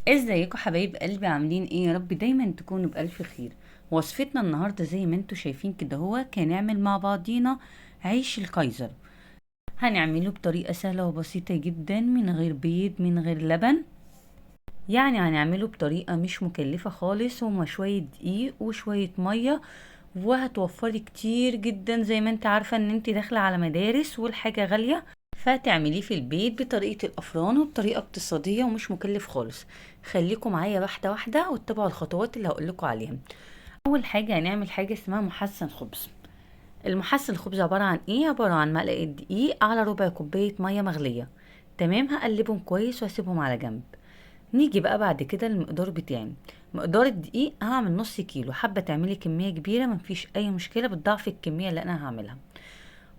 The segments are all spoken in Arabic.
ازيكم حبايب قلبي، عاملين ايه؟ يا رب دايما تكونوا بألف خير. وصفتنا النهارده زي ما انتوا شايفين كده، هو هنعمل مع بعضينا عيش الكايزر. هنعمله بطريقة سهلة وبسيطة جدا، من غير بيض من غير لبن. يعني هنعمله بطريقة مش مكلفة خالص، هما شوية دقيق وشوية مية. وهتوفري كتير جدا، زي ما انت عارفة ان انت داخلة على مدارس والحاجة غالية. فتعمليه في البيت بطريقة الأفران وبطريقة اقتصادية ومش مكلف خالص. خليكم معايا واحدة واحدة واتبعوا الخطوات اللي هقولكوا عليها. أول حاجة هنعمل حاجة اسمها محسن خبز. المحسن الخبز عبارة عن ايه؟ عبارة عن معلقة دقيق على ربع كوباية مية مغلية. تمام، هقلبهم كويس واسيبهم على جنب. نيجي بقى بعد كده المقدار بتاعي. مقدار الدقيق هعمل نص كيلو، حابة تعملي كمية كبيرة مفيش أي مشكلة، بتضاعفي الكمية اللي أنا هعملها.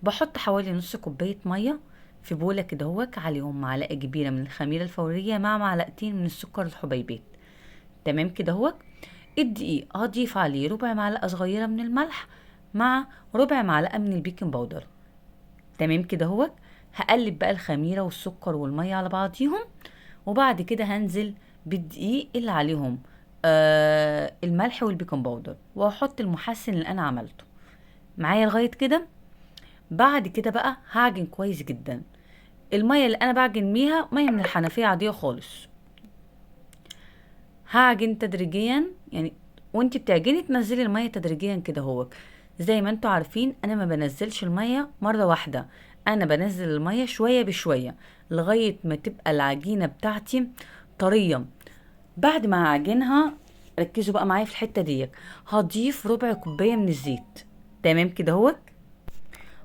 بحط حوالي نص كوباية مية في بولة كده، هوك عليهم معلقة كبيرة من الخميرة الفورية مع معلقتين من السكر الحبيبات. تمام كده هوك. الدقيق هضيف عليه ربع معلقة صغيرة من الملح مع ربع معلقة من البيكنج باودر. تمام كده هوك. هقلب بقى الخميرة والسكر والمية على بعضيهم، وبعد كده هنزل بالدقيق اللي عليهم الملح والبيكنج باودر، وهحط المحسن اللي انا عملته معايا لغاية كده. بعد كده بقى هعجن كويس جدا. المية اللي انا بعجن بيها مية من الحنفية عادية خالص. هعجن تدريجيا يعني، وانتي بتعجني تنزلي المية تدريجيا كده. هو زي ما انتوا عارفين انا ما بنزلش المية مرة واحدة، انا بنزل المية شوية بشوية لغاية ما تبقى العجينة بتاعتي طرية. بعد ما هعجنها، ركزوا بقى معايا في الحتة دي، هضيف ربع كوباية من الزيت. تمام كده هو.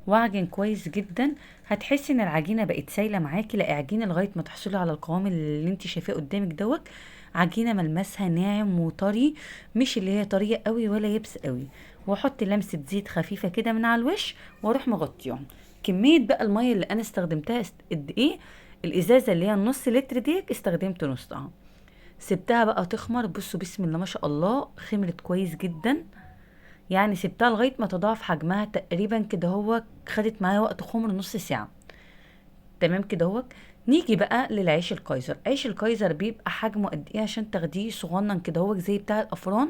واعجن كويس جدا. هتحسي ان العجينه بقت سايله معاكي، لا اعجني لغايه ما تحصلي على القوام اللي انت شايفاه قدامك دوت. عجينه ملمسها ناعم وطري، مش اللي هي طريه قوي ولا يبس قوي. واحط لمسه زيت خفيفه كده من على الوش، واروح مغطيهم. كميه بقى الميه اللي انا استخدمتها قد ايه؟ الازازه اللي هي النص لتر ديت استخدمت نصها. سبتها بقى تخمر. بصوا بسم الله ما شاء الله، خمرت كويس جدا. يعني سبتها لغاية ما تضاعف حجمها تقريبا كده، هو خدت معايا وقت خمر نص ساعة. تمام كده هو. نيجي بقى للعيش الكايزر. عيش الكايزر بيبقى حجمه قد ايه عشان تاخديه صغنن كده، هو زي بتاع الافران.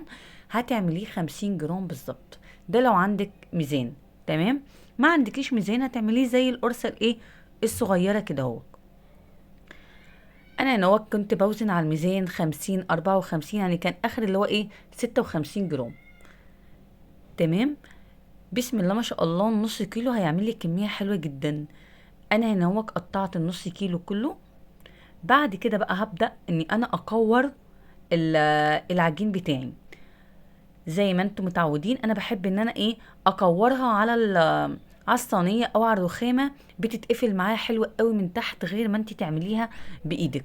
هتعمليه 50 جرام بالظبط، ده لو عندك ميزان. تمام. ما عندكيش ميزان هتعمليه زي القرصة الايه، الصغيرة كده هو. انا هنا كنت بوزن على الميزان 50 54، يعني كان اخر اللي هو ايه 56 جرام. تمام. بسم الله ما شاء الله، النص كيلو هيعمل لي كمية حلوة جدا. انا هنا قطعت النص كيلو كله. بعد كده بقى هبدأ اني انا اكور العجين بتاعي. زي ما انتم متعودين انا بحب ان انا ايه، اكورها على الصينية او على الرخامة. بتتقفل معايا حلوة قوي من تحت، غير ما انت تعمليها بايدك.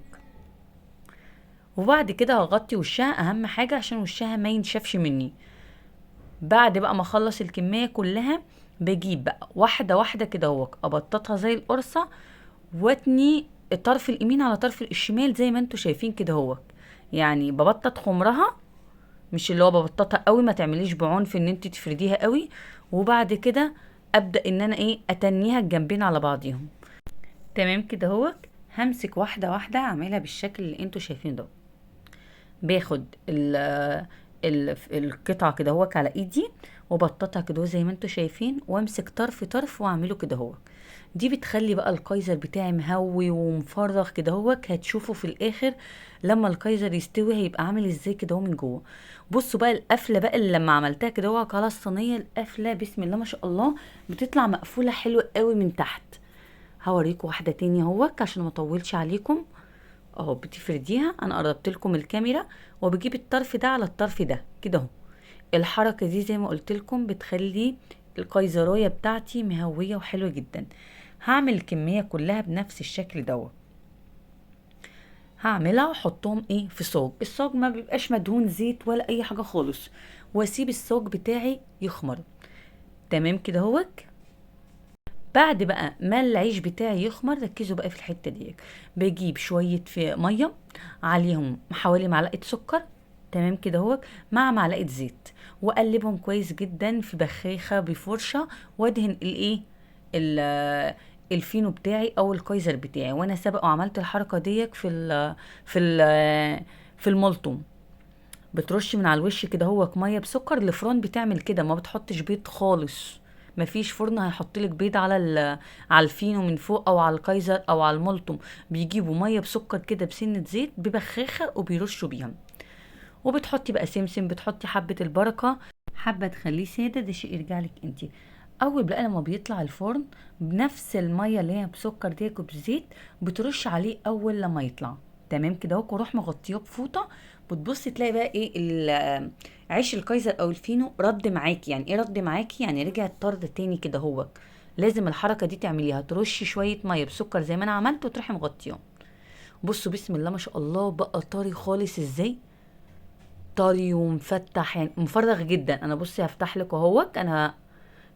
وبعد كده هغطي وشها، اهم حاجة عشان وشها ما ينشفش مني. بعد بقى ما اخلص الكمية كلها، بجيب بقى واحدة واحدة كده ابططها زي القرصة، واتني الطرف اليمين على طرف الشمال زي ما انتوا شايفين كده يعني ببطط خمرها، مش اللي هو ببططها قوي، ما تعمليش بعنف ان انت تفرديها قوي. وبعد كده ابدأ ان انا ايه، اتنيها الجنبين على بعضيهم. تمام كده همسك واحدة واحدة اعملها بالشكل اللي انتوا شايفينه ده. باخد القطعة كده على ايدي، وبططها كده زي ما انتوا شايفين، وامسك طرف طرف واعمله كده دي بتخلي بقى الكايزر بتاعي مهوي ومفرغ كده هتشوفوا في الاخر لما الكايزر يستوي هيبقى عامل ازاي كده من جوه. بصوا بقى القفله بقى اللي لما عملتها كده على الصينيه، القفله بسم الله ما شاء الله بتطلع مقفوله حلوه قوي من تحت. هوريكم واحده تانية عشان ما اطولش عليكم. اهو بتفرديها، انا قربت لكم الكاميرا، وبجيب الطرف ده على الطرف ده كده الحركه دي زي ما قلت لكم بتخلي القيزرايه بتاعتي مهويه وحلوه جدا. هعمل الكميه كلها بنفس الشكل هعملها واحطهم ايه في صاج. الصاج ما بيبقاش مدهون زيت ولا اي حاجه خالص، واسيب الصاج بتاعي يخمر. تمام كده بعد بقى ما العيش بتاعي يخمر، ركزوا بقى في الحته دي. بجيب شويه في ميه، عليهم حوالي معلقه سكر. تمام كده مع معلقه زيت، واقلبهم كويس جدا في بخاخه بفرشه، وادهن الايه الفينو بتاعي او الكايزر بتاعي. وانا سبق وعملت الحركه دي في ال في الملطم بترش من على الوش كده هو ميه بسكر. الفرن بتعمل كده، ما بتحطش بيض خالص. مفيش فرن هيحطلك بيض على الفينو من فوق او على الكايزر او على الملطم. بيجيبوا ميه بسكر كده بسنه زيت ببخاخه وبيرشوا بيها. وبتحطي بقى سمسم، بتحطي حبه البركه، حابه تخليه ساده ده شيء يرجع لك انت. اول بقى لما بيطلع الفرن بنفس الميه اللي هي بسكر ديك وبزيت بترش عليه اول لما يطلع تمام كده اهو، وروح مغطياه بفوطه. بتبصي تلاقي بقى ايه عيش الكايزر او الفينو رد معاكي. يعني ايه رد معاكي؟ يعني رجع طرد تاني كده هو. لازم الحركه دي تعمليها، ترشي شويه ميه بسكر زي ما انا عملت وتروحي مغطياه. بصوا بسم الله ما شاء الله بقى طري خالص ازاي، طري ومفتح يعني مفرغ جدا. انا بصي هفتح لك اهوت، انا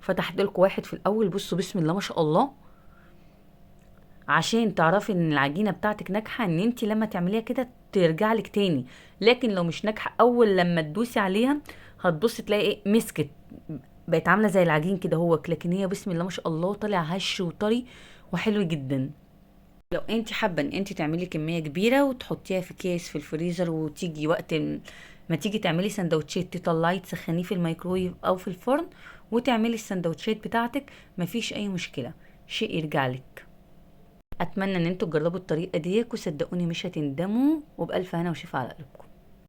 فتحت لكم واحد في الاول. بصوا بسم الله ما شاء الله، عشان تعرفي ان العجينه بتاعتك ناجحه ان انت لما تعمليها كده ترجع لك تاني. لكن لو مش ناجحه اول لما تدوسي عليها هتبصي تلاقي ايه مسكت، بقت عامله زي العجين كده هو. لكن هي بسم الله ما شاء الله طالع هش وطري وحلو جدا. لو انت حابه ان انت تعملي كميه كبيره وتحطيها في كيس في الفريزر، وتيجي وقت ما تيجي تعملي سندوتشات تطلعي تسخنيه في الميكرويف او في الفرن وتعملي السندوتشات بتاعتك، مفيش اي مشكله، شيء يرجع لك. اتمنى ان انتوا تجربوا الطريقه دي وصدقوني مش هتندموا، وبالف هنا وشفا على قلبكم.